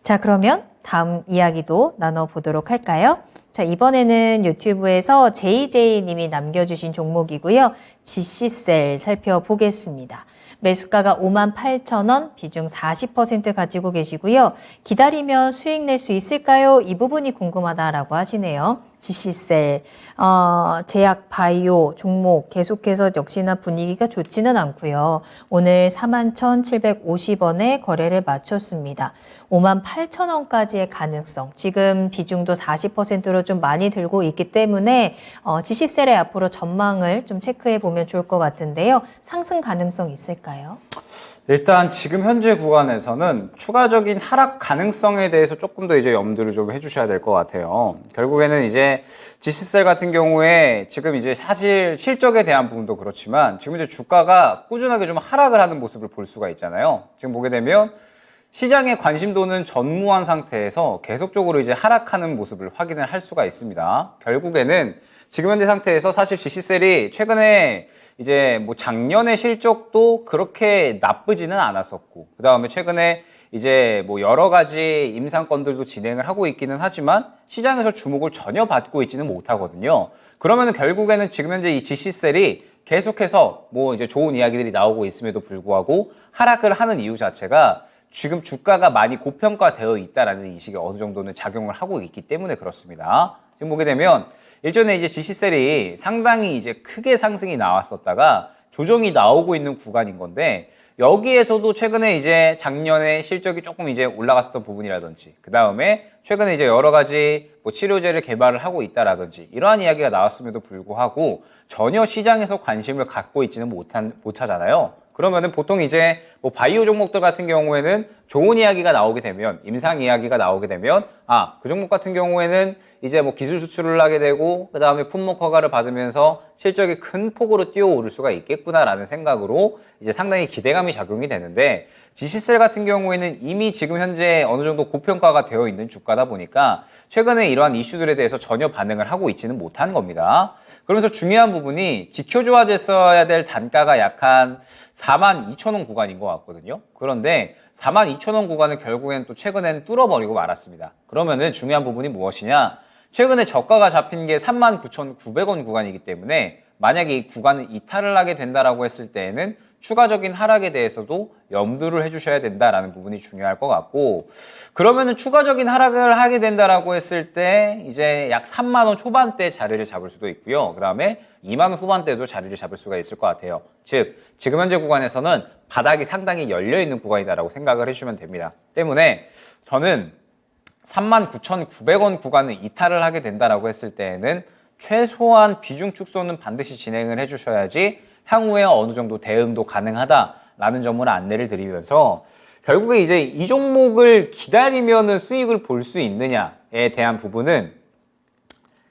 자, 그러면 다음 이야기도 나눠보도록 할까요? 자, 이번에는 유튜브에서 JJ님이 남겨주신 종목이고요. GC셀 살펴보겠습니다. 매수가가 58,000원, 비중 40% 가지고 계시고요. 기다리면 수익 낼 수 있을까요? 이 부분이 궁금하다라고 하시네요. GC셀, 제약 바이오 종목 계속해서 역시나 분위기가 좋지는 않고요. 오늘 41,750원에 거래를 마쳤습니다. 58,000원까지의 가능성, 지금 비중도 40%로 좀 많이 들고 있기 때문에 GC셀의 앞으로 전망을 좀 체크해 보면 좋을 것 같은데요. 상승 가능성 있을까요? 일단 지금 현재 구간에서는 추가적인 하락 가능성에 대해서 조금 더 이제 염두를 좀 해주셔야 될 것 같아요. 결국에는 이제 GC셀 같은 경우에 지금 이제 사실 실적에 대한 부분도 그렇지만 지금 이제 주가가 꾸준하게 좀 하락을 하는 모습을 볼 수가 있잖아요. 지금 보게 되면 시장의 관심도는 전무한 상태에서 계속적으로 이제 하락하는 모습을 확인을 할 수가 있습니다. 결국에는 지금 현재 상태에서 사실 GC셀이 최근에 이제 뭐 작년의 실적도 그렇게 나쁘지는 않았었고, 그 다음에 최근에 이제 뭐 여러 가지 임상건들도 진행을 하고 있기는 하지만 시장에서 주목을 전혀 받고 있지는 못하거든요. 그러면은 결국에는 지금 현재 이 GC셀이 계속해서 뭐 이제 좋은 이야기들이 나오고 있음에도 불구하고 하락을 하는 이유 자체가 지금 주가가 많이 고평가되어 있다라는 인식이 어느 정도는 작용을 하고 있기 때문에 그렇습니다. 지금 보게 되면 일전에 이제 GC셀이 상당히 이제 크게 상승이 나왔었다가 조정이 나오고 있는 구간인 건데, 여기에서도 최근에 이제 작년에 실적이 조금 이제 올라갔었던 부분이라든지, 그 다음에 최근에 이제 여러 가지 뭐 치료제를 개발을 하고 있다라든지 이러한 이야기가 나왔음에도 불구하고 전혀 시장에서 관심을 갖고 있지는 못하잖아요. 그러면은 보통 이제 뭐 바이오 종목들 같은 경우에는 좋은 이야기가 나오게 되면, 임상 이야기가 나오게 되면, 그 종목 같은 경우에는 이제 뭐 기술 수출을 하게 되고, 그 다음에 품목 허가를 받으면서 실적이 큰 폭으로 뛰어오를 수가 있겠구나라는 생각으로 이제 상당히 기대감이 작용이 되는데, GC셀 같은 경우에는 이미 지금 현재 어느 정도 고평가가 되어 있는 주가다 보니까 최근에 이러한 이슈들에 대해서 전혀 반응을 하고 있지는 못한 겁니다. 그러면서 중요한 부분이 지켜줘야 됐어야 될 단가가 약 한 42,000원 구간인 것 같거든요. 그런데 42,000원 구간을 결국엔 또 최근에는 뚫어버리고 말았습니다. 그러면은 중요한 부분이 무엇이냐? 최근에 저가가 잡힌 게 39,900원 구간이기 때문에 만약에 이 구간을 이탈을 하게 된다라고 했을 때에는 추가적인 하락에 대해서도 염두를 해주셔야 된다라는 부분이 중요할 것 같고, 그러면은 추가적인 하락을 하게 된다라고 했을 때 이제 약 3만 원 초반대 자리를 잡을 수도 있고요. 그 다음에 2만 원 후반대도 자리를 잡을 수가 있을 것 같아요. 즉 지금 현재 구간에서는 바닥이 상당히 열려 있는 구간이다라고 생각을 해주시면 됩니다. 때문에 저는 39,900원 구간을 이탈을 하게 된다라고 했을 때에는 최소한 비중 축소는 반드시 진행을 해주셔야지 향후에 어느 정도 대응도 가능하다라는 점을 안내를 드리면서, 결국에 이제 이 종목을 기다리면은 수익을 볼 수 있느냐에 대한 부분은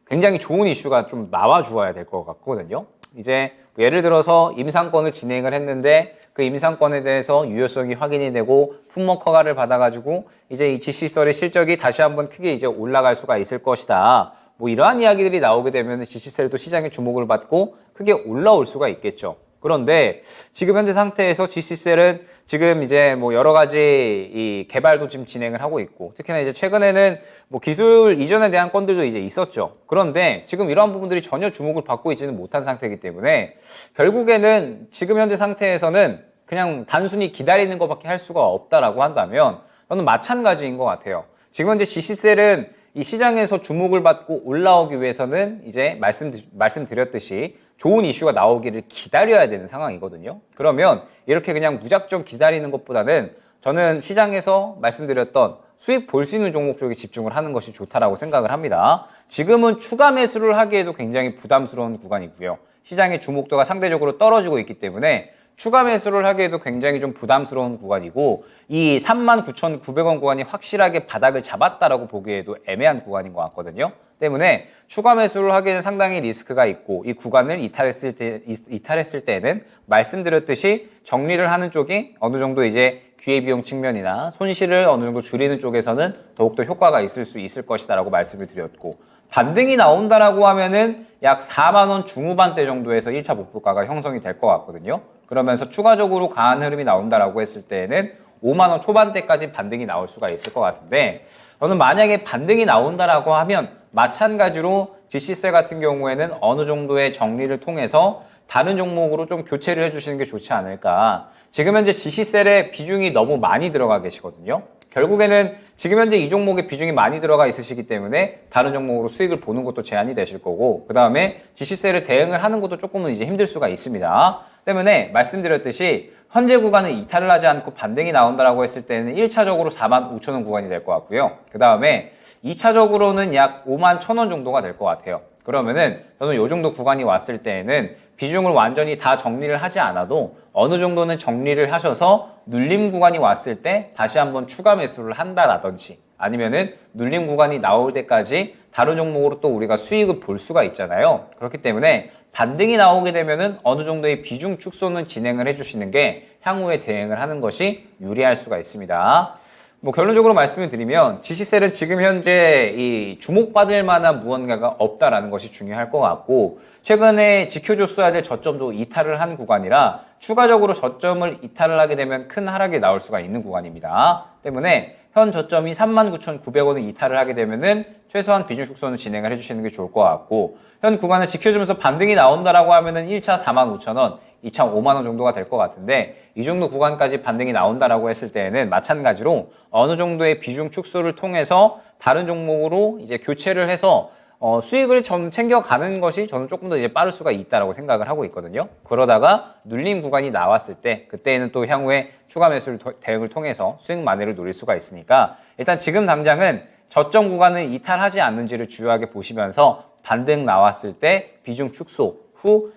굉장히 좋은 이슈가 좀 나와 주어야 될 것 같거든요. 이제 예를 들어서 임상권을 진행을 했는데 그 임상권에 대해서 유효성이 확인이 되고 품목 허가를 받아가지고 이제 이 GC셀의 실적이 다시 한번 크게 이제 올라갈 수가 있을 것이다. 뭐 이러한 이야기들이 나오게 되면 GC셀도 시장의 주목을 받고 크게 올라올 수가 있겠죠. 그런데 지금 현재 상태에서 GC셀은 지금 이제 뭐 여러 가지 이 개발도 지금 진행을 하고 있고, 특히나 이제 최근에는 뭐 기술 이전에 대한 건들도 이제 있었죠. 그런데 지금 이러한 부분들이 전혀 주목을 받고 있지는 못한 상태이기 때문에 결국에는 지금 현재 상태에서는 그냥 단순히 기다리는 것밖에 할 수가 없다라고 한다면 저는 마찬가지인 것 같아요. 지금 현재 GC셀은 이 시장에서 주목을 받고 올라오기 위해서는 이제 말씀드렸듯이 좋은 이슈가 나오기를 기다려야 되는 상황이거든요. 그러면 이렇게 그냥 무작정 기다리는 것보다는 저는 시장에서 말씀드렸던 수익 볼 수 있는 종목 쪽에 집중을 하는 것이 좋다라고 생각을 합니다. 지금은 추가 매수를 하기에도 굉장히 부담스러운 구간이고요. 시장의 주목도가 상대적으로 떨어지고 있기 때문에 추가 매수를 하기에도 굉장히 좀 부담스러운 구간이고, 이 39,900원 구간이 확실하게 바닥을 잡았다라고 보기에도 애매한 구간인 것 같거든요. 때문에 추가 매수를 하기에는 상당히 리스크가 있고, 이 구간을 이탈했을 때는 말씀드렸듯이 정리를 하는 쪽이 어느 정도 이제 기회비용 측면이나 손실을 어느 정도 줄이는 쪽에서는 더욱더 효과가 있을 수 있을 것이다라고 말씀을 드렸고, 반등이 나온다라고 하면은 약 4만 원 중후반대 정도에서 1차 목표가가 형성이 될 것 같거든요. 그러면서 추가적으로 강한 흐름이 나온다라고 했을 때는 5만 원 초반대까지 반등이 나올 수가 있을 것 같은데 저는 만약에 반등이 나온다라고 하면 마찬가지로 GC셀 같은 경우에는 어느 정도의 정리를 통해서 다른 종목으로 좀 교체를 해주시는 게 좋지 않을까. 지금 현재 GC셀의 비중이 너무 많이 들어가 계시거든요. 결국에는 지금 현재 이 종목에 비중이 많이 들어가 있으시기 때문에 다른 종목으로 수익을 보는 것도 제한이 되실 거고, 그 다음에 GC셀을 대응을 하는 것도 조금은 이제 힘들 수가 있습니다. 때문에 말씀드렸듯이 현재 구간은 이탈을 하지 않고 반등이 나온다라고 했을 때는 1차적으로 45,000원 구간이 될 것 같고요. 그 다음에 2차적으로는 약 51,000원 정도가 될 것 같아요. 그러면은 저는 이 정도 구간이 왔을 때에는 비중을 완전히 다 정리를 하지 않아도 어느 정도는 정리를 하셔서 눌림 구간이 왔을 때 다시 한번 추가 매수를 한다라든지 아니면은 눌림 구간이 나올 때까지 다른 종목으로 또 우리가 수익을 볼 수가 있잖아요. 그렇기 때문에 반등이 나오게 되면은 어느 정도의 비중 축소는 진행을 해주시는 게 향후에 대응을 하는 것이 유리할 수가 있습니다. 뭐 결론적으로 말씀을 드리면 GC셀은 지금 현재 이 주목받을 만한 무언가가 없다라는 것이 중요할 것 같고, 최근에 지켜줬어야 될 저점도 이탈을 한 구간이라 추가적으로 저점을 이탈을 하게 되면 큰 하락이 나올 수가 있는 구간입니다. 때문에 현 저점이 39,900원을 이탈을 하게 되면은 최소한 비중 축소는 진행을 해주시는 게 좋을 것 같고, 현 구간을 지켜주면서 반등이 나온다라고 하면은 1차 45,000원, 2차 5만 원 정도가 될 것 같은데, 이 정도 구간까지 반등이 나온다라고 했을 때에는 마찬가지로 어느 정도의 비중 축소를 통해서 다른 종목으로 이제 교체를 해서 수익을 좀 챙겨가는 것이 저는 조금 더 이제 빠를 수가 있다라고 생각을 하고 있거든요. 그러다가 눌림 구간이 나왔을 때 그때는 또 향후에 추가 매수를 대응을 통해서 수익 만회를 노릴 수가 있으니까 일단 지금 당장은 저점 구간은 이탈하지 않는지를 주요하게 보시면서 반등 나왔을 때 비중 축소 후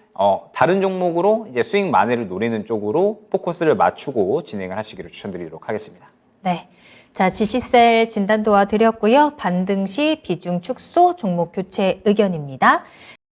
다른 종목으로 이제 수익 만회를 노리는 쪽으로 포커스를 맞추고 진행을 하시기를 추천드리도록 하겠습니다. 네. 자, GC셀 진단 도와드렸고요. 반등 시 비중 축소, 종목 교체 의견입니다.